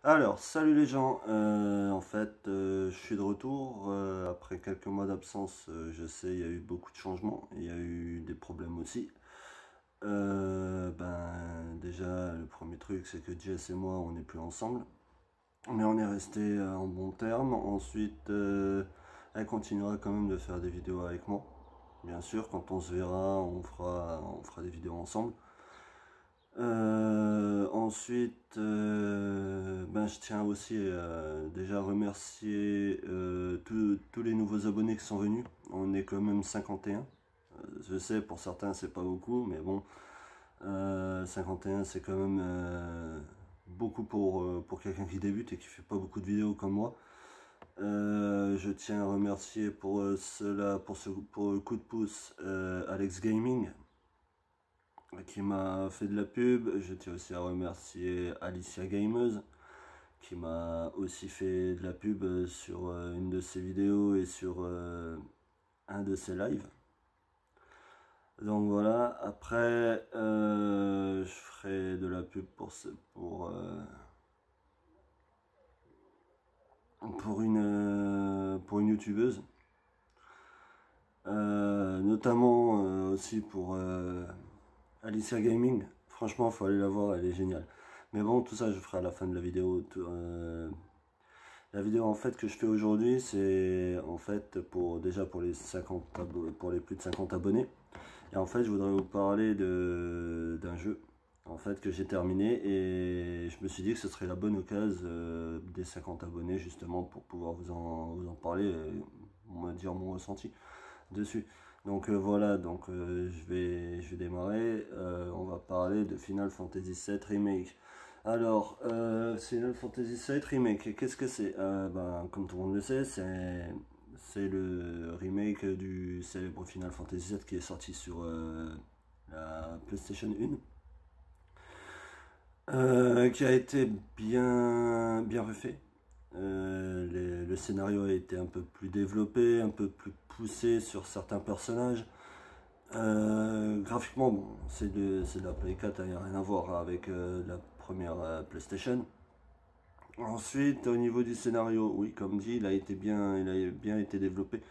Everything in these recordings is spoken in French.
Alors, salut les gens, je suis de retour après quelques mois d'absence. Je sais, il y a eu beaucoup de changements, il y a eu des problèmes aussi. Déjà, le premier truc, c'est que Jess et moi, on n'est plus ensemble, mais on est resté en bon terme. Ensuite, elle continuera quand même de faire des vidéos avec moi. Bien sûr, quand on se verra, on fera des vidéos ensemble. Je tiens aussi déjà à remercier tous les nouveaux abonnés qui sont venus. On est quand même 51. Je sais, pour certains, c'est pas beaucoup, mais bon, 51, c'est quand même beaucoup pour quelqu'un qui débute et qui fait pas beaucoup de vidéos comme moi. Je tiens à remercier pour le coup de pouce, Alex Gaming, qui m'a fait de la pub. Je tiens aussi à remercier Alicia Gameuse, qui m'a aussi fait de la pub sur une de ses vidéos et sur un de ses lives. Donc voilà, après je ferai de la pub pour une youtubeuse. Notamment aussi pour Alicia Gaming. Franchement, faut aller la voir, elle est géniale. Mais bon, tout ça, je ferai à la fin de la vidéo. La vidéo en fait que je fais aujourd'hui, c'est en fait pour les 50 pour les plus de 50 abonnés. Et en fait, je voudrais vous parler d'un jeu en fait que j'ai terminé, et je me suis dit que ce serait la bonne occasion des 50 abonnés justement pour pouvoir vous en parler et me dire mon ressenti dessus. Donc voilà, je vais démarrer. On va parler de Final Fantasy VII Remake. Alors, Final Fantasy VII Remake, qu'est-ce que c'est? Comme tout le monde le sait, c'est le remake du célèbre Final Fantasy VII qui est sorti sur la PlayStation 1, qui a été bien refait. Le scénario a été un peu plus développé, un peu plus poussé sur certains personnages. Graphiquement, bon, c'est de la Play 4, il n'y a rien à voir avec la première PlayStation. Ensuite, au niveau du scénario, oui, comme dit, il a bien été développé.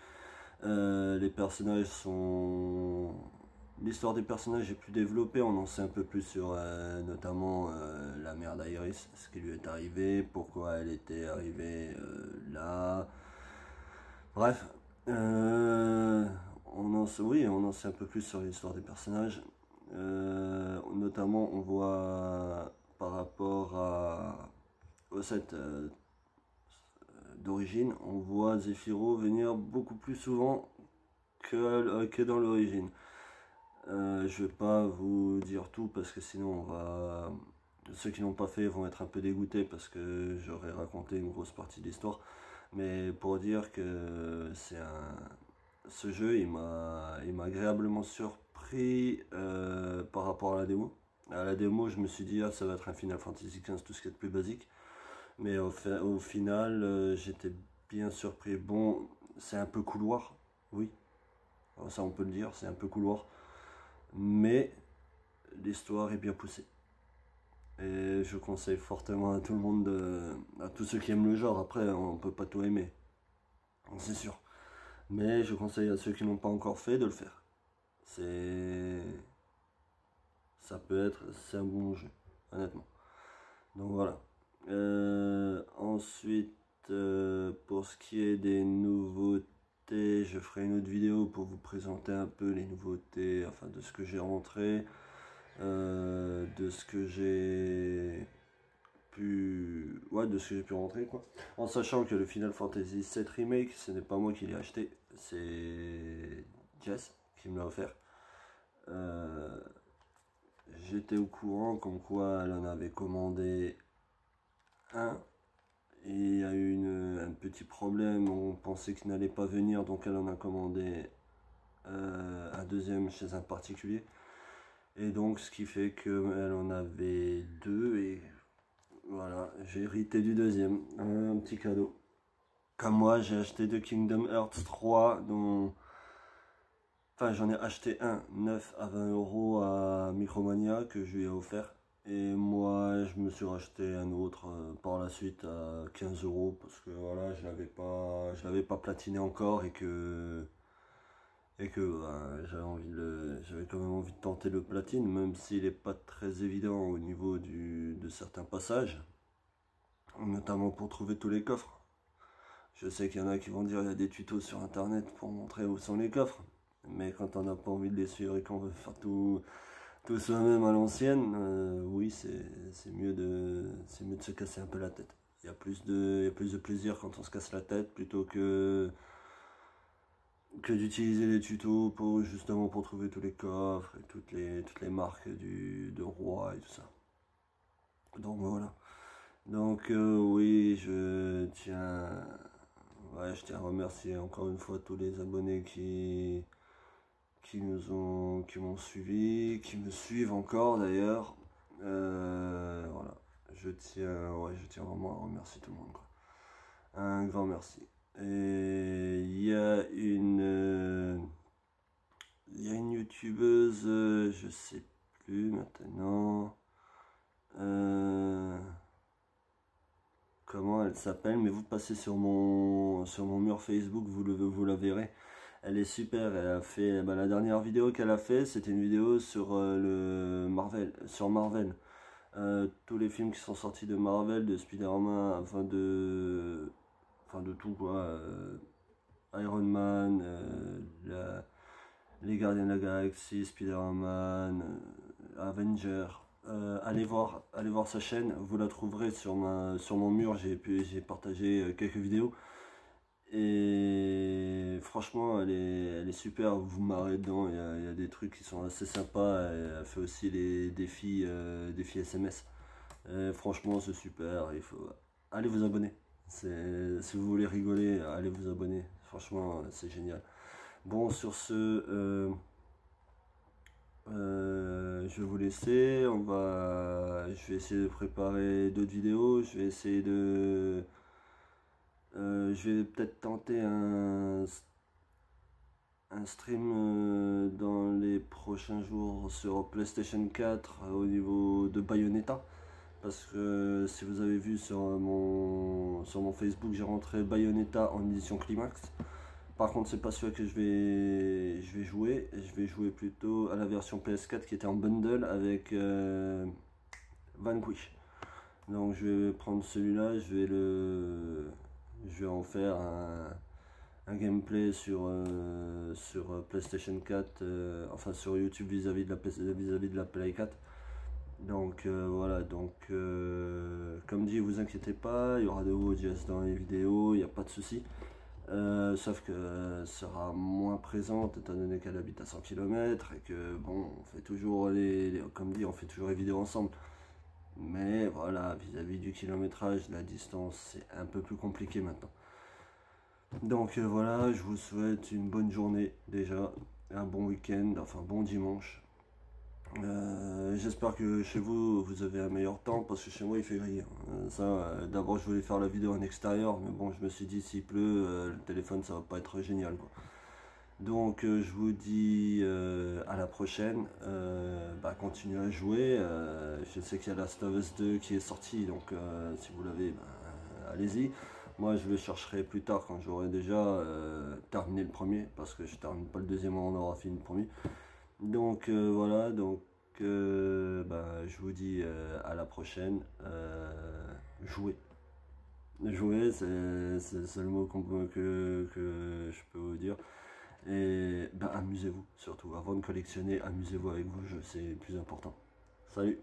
Les personnages sont... L'histoire des personnages est plus développée, on en sait un peu plus sur notamment la mère d'Iris, ce qui lui est arrivé, pourquoi elle était arrivée là. Bref, on en sait un peu plus sur l'histoire des personnages. Notamment, on voit par rapport au set d'origine, on voit Zephyro venir beaucoup plus souvent que dans l'origine. Je vais pas vous dire tout parce que sinon ceux qui n'ont pas fait vont être un peu dégoûtés parce que j'aurais raconté une grosse partie de l'histoire. Mais pour dire que ce jeu, il m'a agréablement surpris par rapport à la démo. À la démo, je me suis dit, ah, ça va être un Final Fantasy XV, tout ce qui est de plus basique. Mais au final, j'étais bien surpris. Bon, c'est un peu couloir, oui, ça on peut le dire, c'est un peu couloir. Mais l'histoire est bien poussée. Et je conseille fortement à tout le monde, à tous ceux qui aiment le genre. Après, on peut pas tout aimer, c'est sûr. Mais je conseille à ceux qui n'ont pas encore fait de le faire. C'est, c'est un bon jeu, honnêtement. Donc voilà. Ensuite, pour ce qui est des nouveautés, je ferai une autre vidéo pour vous présenter un peu les nouveautés, enfin de ce que j'ai rentré, de ce que j'ai de ce que j'ai pu rentrer, quoi. En sachant que le Final Fantasy VII Remake, ce n'est pas moi qui l'ai acheté, c'est Jess qui me l'a offert. J'étais au courant comme quoi elle en avait commandé un. Et il y a eu un petit problème, on pensait qu'il n'allait pas venir, donc elle en a commandé un deuxième chez un particulier. Et donc ce qui fait qu'elle en avait deux, et voilà, j'ai hérité du deuxième, un petit cadeau. Comme moi, j'ai acheté deux Kingdom Hearts 3, enfin j'en ai acheté un 9 à 20 € à Micromania que je lui ai offert. Et moi, je me suis racheté un autre par la suite à 15 euros parce que voilà, je l'avais pas platiné encore et que j'avais quand même envie de tenter le platine, même s'il n'est pas très évident au niveau de certains passages, notamment pour trouver tous les coffres. Je sais qu'il y en a qui vont dire qu'il y a des tutos sur internet pour montrer où sont les coffres, mais quand on n'a pas envie de les suivre et qu'on veut faire tout soi-même à l'ancienne, oui, c'est mieux de se casser un peu la tête. Il y a plus de plaisir quand on se casse la tête plutôt que d'utiliser les tutos pour justement pour trouver tous les coffres et toutes les marques de roi et tout ça. Donc voilà. Donc oui, je tiens à remercier encore une fois tous les abonnés qui m'ont suivi, qui me suivent encore d'ailleurs. Voilà. Je tiens vraiment à remercier tout le monde, quoi. Un grand merci. Et il y a une youtubeuse, je sais plus maintenant, comment elle s'appelle, mais vous passez sur mon mur Facebook, vous la verrez. Elle est super, elle a fait, bah, la dernière vidéo qu'elle a fait, c'était une vidéo sur sur Marvel. Tous les films qui sont sortis de Marvel, de Spider-Man, enfin de tout quoi. Iron Man, les Gardiens de la Galaxie, Spider-Man, Avenger. Allez voir sa chaîne, vous la trouverez sur mon mur, j'ai partagé quelques vidéos. Et franchement, elle est super, vous vous marrez dedans, il y a des trucs qui sont assez sympas. Elle fait aussi les défis SMS. Et franchement, c'est super, il faut aller vous abonner. Si vous voulez rigoler, allez vous abonner. Franchement, c'est génial. Bon, sur ce, je vais vous laisser. Je vais essayer de préparer d'autres vidéos. Je vais peut-être tenter un stream dans les prochains jours sur PlayStation 4 au niveau de Bayonetta. Parce que si vous avez vu sur mon Facebook, j'ai rentré Bayonetta en édition Climax. Par contre, c'est pas celui que je vais jouer. Je vais jouer plutôt à la version PS4 qui était en bundle avec Vanquish. Donc je vais prendre celui-là, je vais en faire un gameplay sur PlayStation 4, enfin sur YouTube vis-à-vis de la Play 4. Donc voilà, comme dit, vous inquiétez pas, il y aura de OGS dans les vidéos, il n'y a pas de souci. Sauf que sera moins présente étant donné qu'elle habite à 100 km et que bon, on fait toujours comme dit, on fait toujours les vidéos ensemble. Mais voilà, vis-à-vis du kilométrage, la distance, c'est un peu plus compliqué maintenant. Donc voilà, je vous souhaite une bonne journée déjà, un bon week-end, enfin bon dimanche. J'espère que chez vous, vous avez un meilleur temps parce que chez moi il fait gris. D'abord je voulais faire la vidéo en extérieur, mais bon, je me suis dit s'il pleut, le téléphone ça va pas être génial, quoi. Donc je vous dis à la prochaine. Continuez à jouer. Je sais qu'il y a Last of Us 2 qui est sorti, donc si vous l'avez, allez-y. Moi je le chercherai plus tard quand j'aurai déjà terminé le premier, parce que je termine pas le deuxième avant d'avoir fini le premier. Donc voilà, je vous dis à la prochaine. Jouez. Jouer, c'est le mot que je peux vous dire. Et amusez-vous surtout. Avant de collectionner, amusez-vous avec vos jeux, c'est le plus important. Salut!